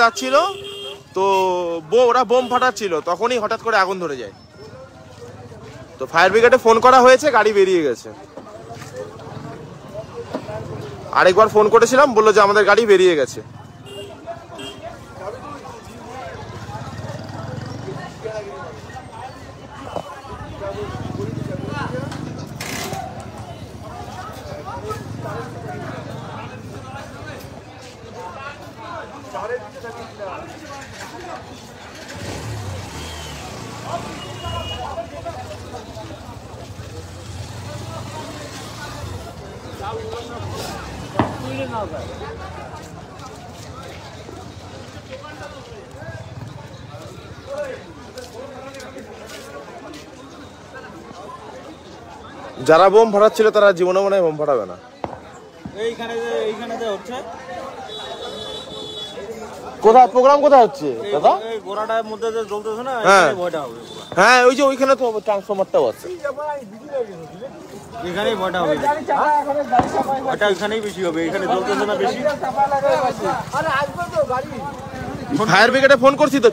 যাচ্ছিল, তো ওরা বোম ফাটাচ্ছিল, তখনই হঠাৎ করে আগুন ধরে যায়। তো ফায়ার ব্রিগেডে ফোন করা হয়েছে, গাড়ি বেরিয়ে গেছে। আরেকবার ফোন করেছিলাম, বললো যে আমাদের গাড়ি বেরিয়ে গেছে। যারা বোম ফাটাচ্ছিল তারা জীবনে মনে হয় বোম ফাটাবে না। কোথায় প্রোগ্রাম কোথায় হচ্ছে দাদা? গোড়াটার মধ্যে যে জ্বলতেছে না, ভয়টা হবে। হ্যাঁ, ওই যে ওইখানে তো ট্রান্সফরমারটাও আছে, এখানেই ভয়টা হবে। ওটা এখানেই বেশি হবে, এখানে জ্বলতেছে না বেশি। ফায়ার ব্রিগেডে ফোন করছি তো।